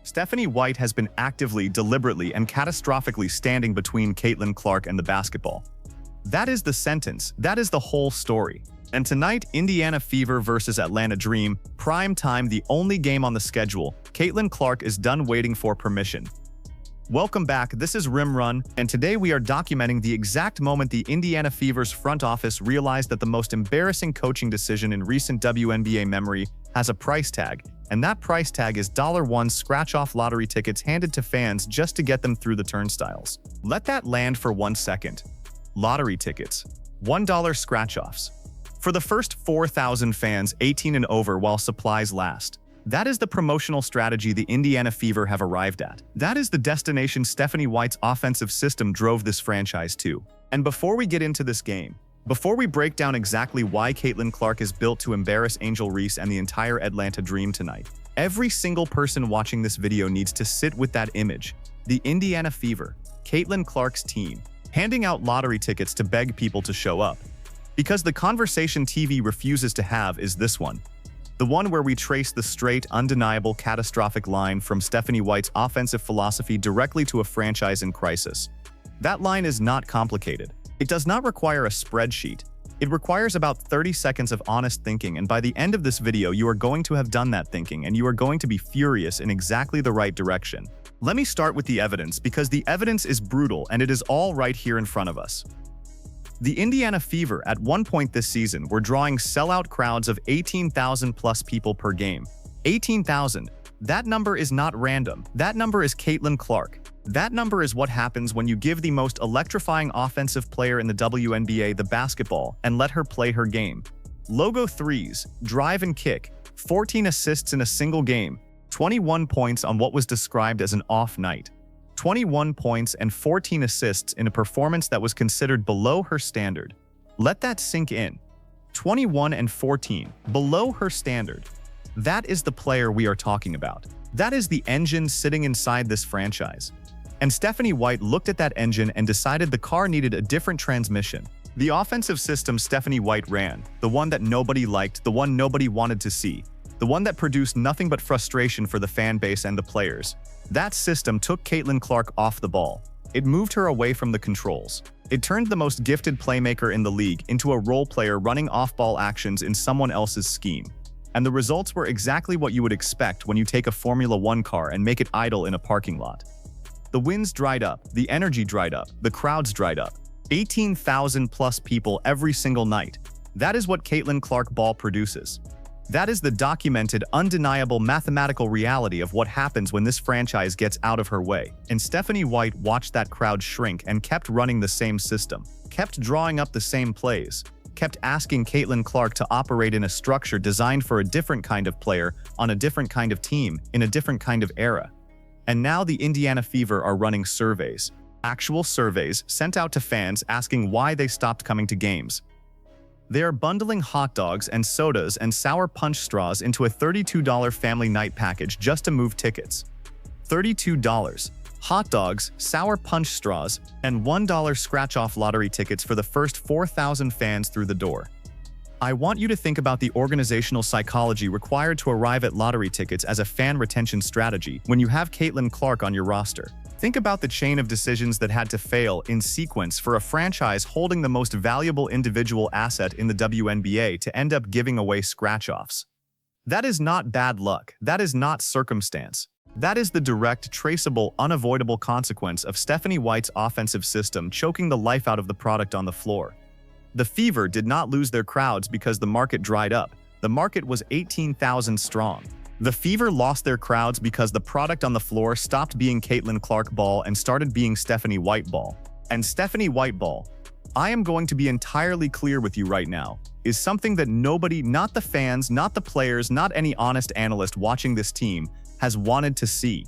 Stephanie White has been actively, deliberately, and catastrophically standing between Caitlin Clark and the basketball. That is the sentence. That is the whole story. And tonight, Indiana Fever versus Atlanta Dream, prime time, the only game on the schedule. Caitlin Clark is done waiting for permission. Welcome back, this is Rim Run, and today we are documenting the exact moment the Indiana Fever's front office realized that the most embarrassing coaching decision in recent WNBA memory has a price tag, and that price tag is $1 scratch-off lottery tickets handed to fans just to get them through the turnstiles. Let that land for 1 second. Lottery tickets. $1 scratch-offs. For the first 4,000 fans 18 and over while supplies last. That is the promotional strategy the Indiana Fever have arrived at. That is the destination Stephanie White's offensive system drove this franchise to. And before we get into this game, before we break down exactly why Caitlin Clark is built to embarrass Angel Reese and the entire Atlanta Dream tonight, every single person watching this video needs to sit with that image. The Indiana Fever, Caitlin Clark's team, handing out lottery tickets to beg people to show up. Because the conversation TV refuses to have is this one. The one where we trace the straight, undeniable, catastrophic line from Stephanie White's offensive philosophy directly to a franchise in crisis. That line is not complicated. It does not require a spreadsheet. It requires about 30 seconds of honest thinking, and by the end of this video, you are going to have done that thinking, and you are going to be furious in exactly the right direction. Let me start with the evidence, because the evidence is brutal, and it is all right here in front of us. The Indiana Fever, at one point this season, were drawing sellout crowds of 18,000 plus people per game. 18,000. That number is not random. That number is Caitlin Clark. That number is what happens when you give the most electrifying offensive player in the WNBA the basketball and let her play her game. Logo threes, drive and kick, 14 assists in a single game, 21 points on what was described as an off night. 21 points and 14 assists in a performance that was considered below her standard. Let that sink in. 21 and 14, below her standard. That is the player we are talking about. That is the engine sitting inside this franchise. And Stephanie White looked at that engine and decided the car needed a different transmission. The offensive system Stephanie White ran, the one that nobody liked, the one nobody wanted to see, the one that produced nothing but frustration for the fan base and the players. That system took Caitlin Clark off the ball. It moved her away from the controls. It turned the most gifted playmaker in the league into a role player running off-ball actions in someone else's scheme. And the results were exactly what you would expect when you take a Formula One car and make it idle in a parking lot. The wins dried up, the energy dried up, the crowds dried up. 18,000 plus people every single night. That is what Caitlin Clark ball produces. That is the documented, undeniable mathematical reality of what happens when this franchise gets out of her way. And Stephanie White watched that crowd shrink and kept running the same system, kept drawing up the same plays, kept asking Caitlin Clark to operate in a structure designed for a different kind of player, on a different kind of team, in a different kind of era. And now the Indiana Fever are running surveys, actual surveys sent out to fans asking why they stopped coming to games. They are bundling hot dogs and sodas and sour punch straws into a $32 family night package just to move tickets. $32. Hot dogs, sour punch straws, and $1 scratch-off lottery tickets for the first 4,000 fans through the door. I want you to think about the organizational psychology required to arrive at lottery tickets as a fan retention strategy when you have Caitlin Clark on your roster. Think about the chain of decisions that had to fail in sequence for a franchise holding the most valuable individual asset in the WNBA to end up giving away scratch-offs. That is not bad luck. That is not circumstance. That is the direct, traceable, unavoidable consequence of Stephanie White's offensive system choking the life out of the product on the floor. The Fever did not lose their crowds because the market dried up. The market was 18,000 strong. The Fever lost their crowds because the product on the floor stopped being Caitlin Clark ball and started being Stephanie White ball. And Stephanie White ball, I am going to be entirely clear with you right now, is something that nobody, not the fans, not the players, not any honest analyst watching this team, has wanted to see.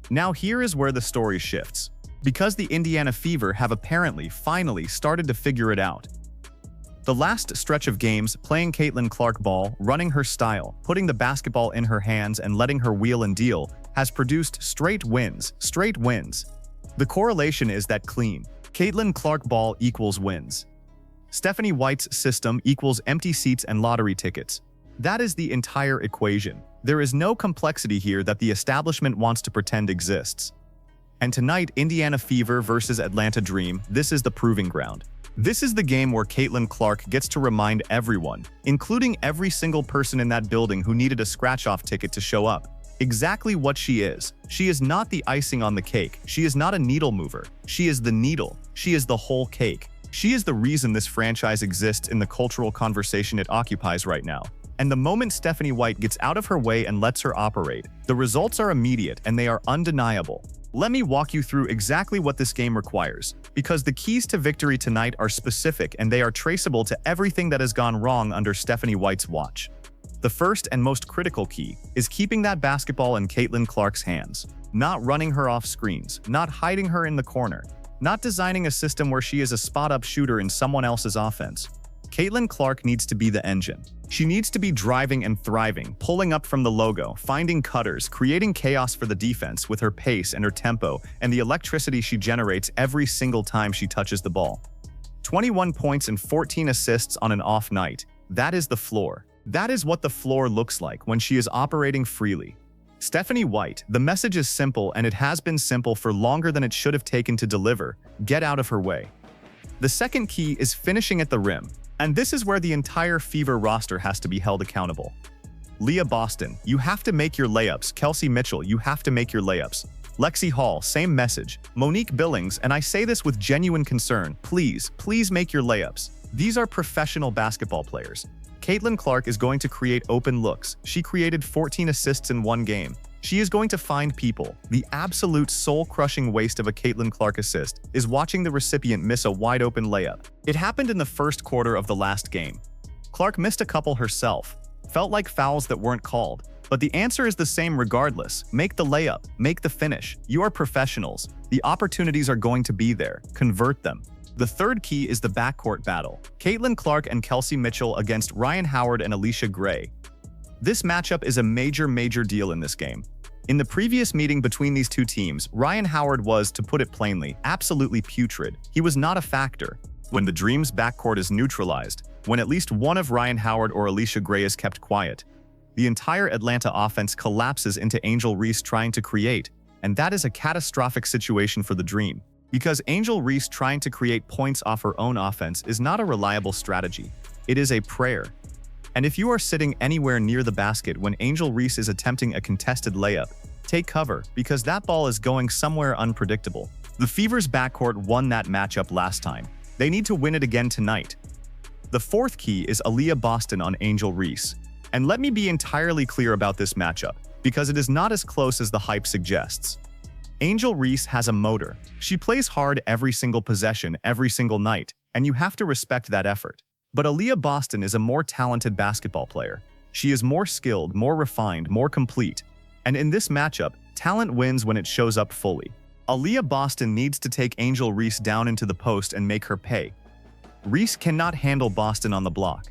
Now here is where the story shifts. Because the Indiana Fever have apparently, finally, started to figure it out. The last stretch of games, playing Caitlin Clark ball, running her style, putting the basketball in her hands and letting her wheel and deal, has produced straight wins. The correlation is that clean. Caitlin Clark ball equals wins. Stephanie White's system equals empty seats and lottery tickets. That is the entire equation. There is no complexity here that the establishment wants to pretend exists. And tonight, Indiana Fever versus Atlanta Dream, this is the proving ground. This is the game where Caitlin Clark gets to remind everyone, including every single person in that building who needed a scratch-off ticket to show up, exactly what she is. She is not the icing on the cake. She is not a needle mover. She is the needle. She is the whole cake. She is the reason this franchise exists in the cultural conversation it occupies right now. And the moment Stephanie White gets out of her way and lets her operate, the results are immediate and they are undeniable. Let me walk you through exactly what this game requires, because the keys to victory tonight are specific and they are traceable to everything that has gone wrong under Stephanie White's watch. The first and most critical key is keeping that basketball in Caitlin Clark's hands, not running her off screens, not hiding her in the corner, not designing a system where she is a spot-up shooter in someone else's offense. Caitlin Clark needs to be the engine. She needs to be driving and thriving, pulling up from the logo, finding cutters, creating chaos for the defense with her pace and her tempo and the electricity she generates every single time she touches the ball. 21 points and 14 assists on an off night. That is the floor. That is what the floor looks like when she is operating freely. Stephanie White, the message is simple and it has been simple for longer than it should have taken to deliver. Get out of her way. The second key is finishing at the rim. And this is where the entire Fever roster has to be held accountable. Leah Boston, you have to make your layups. Kelsey Mitchell, you have to make your layups. Lexi Hall, same message. Monique Billings, and I say this with genuine concern, please make your layups. These are professional basketball players. Caitlin Clark is going to create open looks. She created 14 assists in one game. She is going to find people. The absolute soul-crushing waste of a Caitlin Clark assist is watching the recipient miss a wide-open layup. It happened in the first quarter of the last game. Clark missed a couple herself. Felt like fouls that weren't called. But the answer is the same regardless. Make the layup. Make the finish. You are professionals. The opportunities are going to be there. Convert them. The third key is the backcourt battle. Caitlin Clark and Kelsey Mitchell against Ryan Howard and Alicia Gray. This matchup is a major deal in this game. In the previous meeting between these two teams, Ryan Howard was, to put it plainly, absolutely putrid. He was not a factor. When the Dream's backcourt is neutralized, when at least one of Ryan Howard or Alicia Gray is kept quiet, the entire Atlanta offense collapses into Angel Reese trying to create, and that is a catastrophic situation for the Dream. Because Angel Reese trying to create points off her own offense is not a reliable strategy. It is a prayer. And if you are sitting anywhere near the basket when Angel Reese is attempting a contested layup, take cover, because that ball is going somewhere unpredictable. The Fever's backcourt won that matchup last time. They need to win it again tonight. The fourth key is Leah Boston on Angel Reese. And let me be entirely clear about this matchup, because it is not as close as the hype suggests. Angel Reese has a motor. She plays hard every single possession, every single night, and you have to respect that effort. But Leah Boston is a more talented basketball player. She is more skilled, more refined, more complete. And in this matchup, talent wins when it shows up fully. Leah Boston needs to take Angel Reese down into the post and make her pay. Reese cannot handle Boston on the block.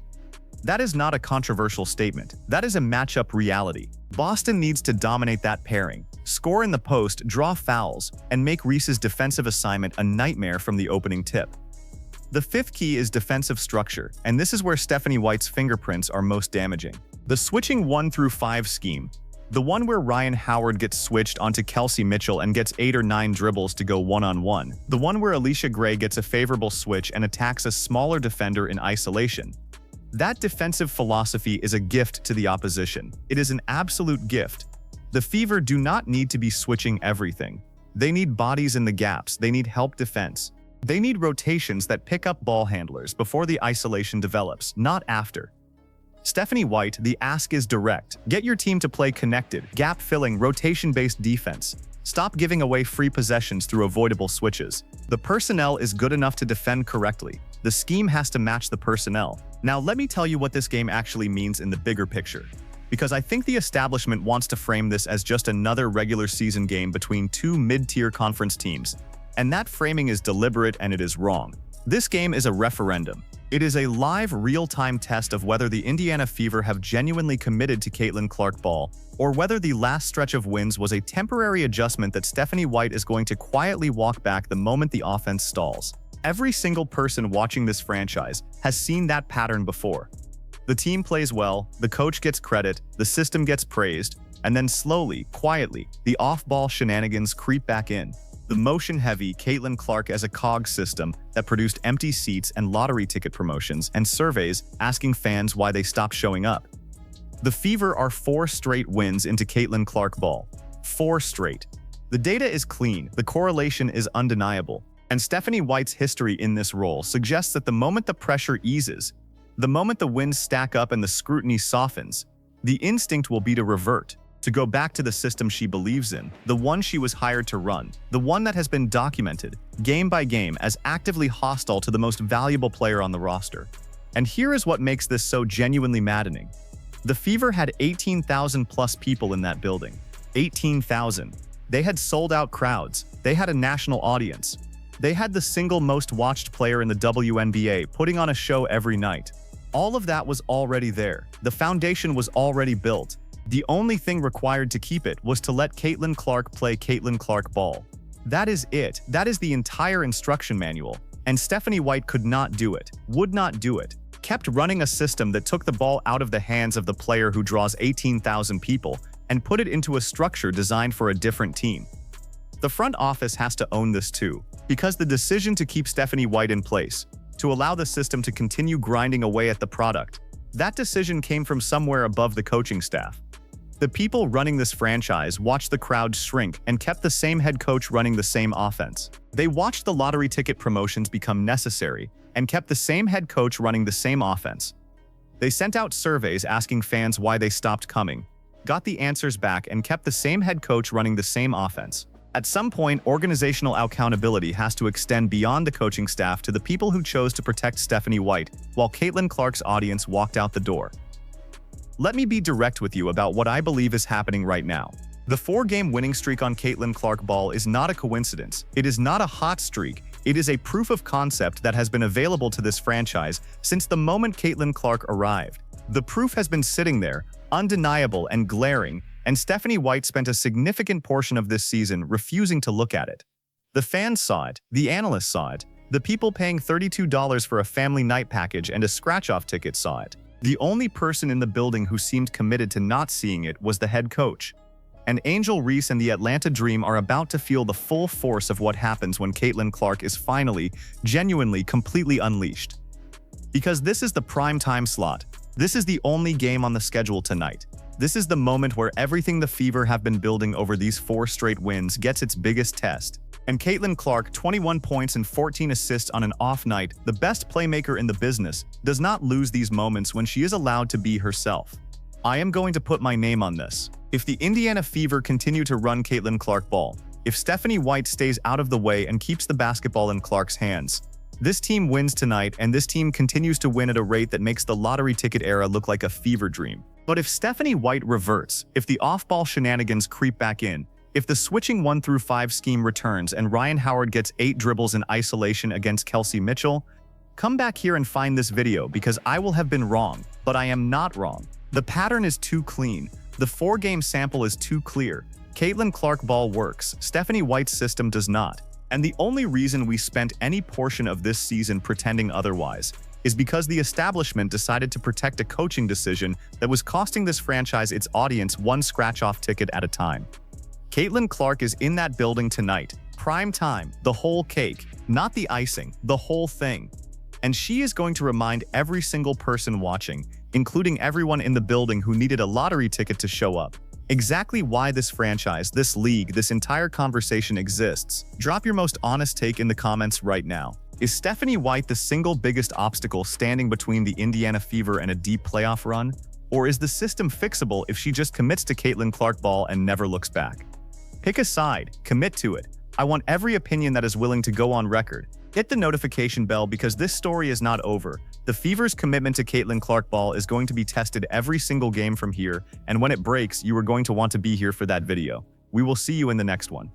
That is not a controversial statement. That is a matchup reality. Boston needs to dominate that pairing, score in the post, draw fouls, and make Reese's defensive assignment a nightmare from the opening tip. The fifth key is defensive structure, and this is where Stephanie White's fingerprints are most damaging. The switching 1 through 5 scheme, the one where Ryan Howard gets switched onto Kelsey Mitchell and gets 8 or 9 dribbles to go one-on-one, the one where Alicia Gray gets a favorable switch and attacks a smaller defender in isolation. That defensive philosophy is a gift to the opposition. It is an absolute gift. The Fever do not need to be switching everything. They need bodies in the gaps. They need help defense. They need rotations that pick up ball handlers before the isolation develops, not after. Stephanie White, the ask is direct. Get your team to play connected, gap-filling, rotation-based defense. Stop giving away free possessions through avoidable switches. The personnel is good enough to defend correctly. The scheme has to match the personnel. Now let me tell you what this game actually means in the bigger picture. Because I think the establishment wants to frame this as just another regular season game between two mid-tier conference teams. And that framing is deliberate and it is wrong. This game is a referendum. It is a live, real-time test of whether the Indiana Fever have genuinely committed to Caitlin Clark ball, or whether the last stretch of wins was a temporary adjustment that Stephanie White is going to quietly walk back the moment the offense stalls. Every single person watching this franchise has seen that pattern before. The team plays well, the coach gets credit, the system gets praised, and then slowly, quietly, the off-ball shenanigans creep back in. The motion-heavy Caitlin Clark as a cog system that produced empty seats and lottery ticket promotions and surveys asking fans why they stopped showing up. The Fever are 4 straight wins into Caitlin Clark ball. 4 straight. The data is clean, the correlation is undeniable, and Stephanie White's history in this role suggests that the moment the pressure eases, the moment the wins stack up and the scrutiny softens, the instinct will be to revert, to go back to the system she believes in, the one she was hired to run, the one that has been documented, game by game, as actively hostile to the most valuable player on the roster. And here is what makes this so genuinely maddening. The Fever had 18,000 plus people in that building. 18,000. They had sold-out crowds. They had a national audience. They had the single most watched player in the WNBA putting on a show every night. All of that was already there. The foundation was already built. The only thing required to keep it was to let Caitlin Clark play Caitlin Clark ball. That is it. That is the entire instruction manual. And Stephanie White could not do it, would not do it, kept running a system that took the ball out of the hands of the player who draws 18,000 people and put it into a structure designed for a different team. The front office has to own this too, because the decision to keep Stephanie White in place, to allow the system to continue grinding away at the product, that decision came from somewhere above the coaching staff. The people running this franchise watched the crowd shrink and kept the same head coach running the same offense. They watched the lottery ticket promotions become necessary and kept the same head coach running the same offense. They sent out surveys asking fans why they stopped coming, got the answers back, and kept the same head coach running the same offense. At some point, organizational accountability has to extend beyond the coaching staff to the people who chose to protect Stephanie White while Caitlin Clark's audience walked out the door. Let me be direct with you about what I believe is happening right now. The 4-game winning streak on Caitlin Clark ball is not a coincidence. It is not a hot streak. It is a proof of concept that has been available to this franchise since the moment Caitlin Clark arrived. The proof has been sitting there, undeniable and glaring, and Stephanie White spent a significant portion of this season refusing to look at it. The fans saw it, the analysts saw it, the people paying $32 for a family night package and a scratch-off ticket saw it. The only person in the building who seemed committed to not seeing it was the head coach. And Angel Reese and the Atlanta Dream are about to feel the full force of what happens when Caitlin Clark is finally, genuinely, completely unleashed. Because this is the prime time slot. This is the only game on the schedule tonight. This is the moment where everything the Fever have been building over these 4 straight wins gets its biggest test. And Caitlin Clark, 21 points and 14 assists on an off night, the best playmaker in the business, does not lose these moments when she is allowed to be herself. I am going to put my name on this. If the Indiana Fever continue to run Caitlin Clark ball, if Stephanie White stays out of the way and keeps the basketball in Clark's hands, this team wins tonight, and this team continues to win at a rate that makes the lottery ticket era look like a fever dream. But if Stephanie White reverts, if the off-ball shenanigans creep back in, if the switching 1-5 scheme returns and Ryan Howard gets 8 dribbles in isolation against Kelsey Mitchell, come back here and find this video because I will have been wrong, but I am not wrong. The pattern is too clean. The 4-game sample is too clear. Caitlin Clark ball works, Stephanie White's system does not. And the only reason we spent any portion of this season pretending otherwise is because the establishment decided to protect a coaching decision that was costing this franchise its audience one scratch-off ticket at a time. Caitlin Clark is in that building tonight. Prime time, the whole cake, not the icing, the whole thing. And she is going to remind every single person watching, including everyone in the building who needed a lottery ticket to show up, exactly why this franchise, this league, this entire conversation exists. Drop your most honest take in the comments right now. Is Stephanie White the single biggest obstacle standing between the Indiana Fever and a deep playoff run? Or is the system fixable if she just commits to Caitlin Clark ball and never looks back? Pick a side, commit to it. I want every opinion that is willing to go on record. Hit the notification bell because this story is not over. The Fever's commitment to Caitlin Clark ball is going to be tested every single game from here, and when it breaks, you are going to want to be here for that video. We will see you in the next one.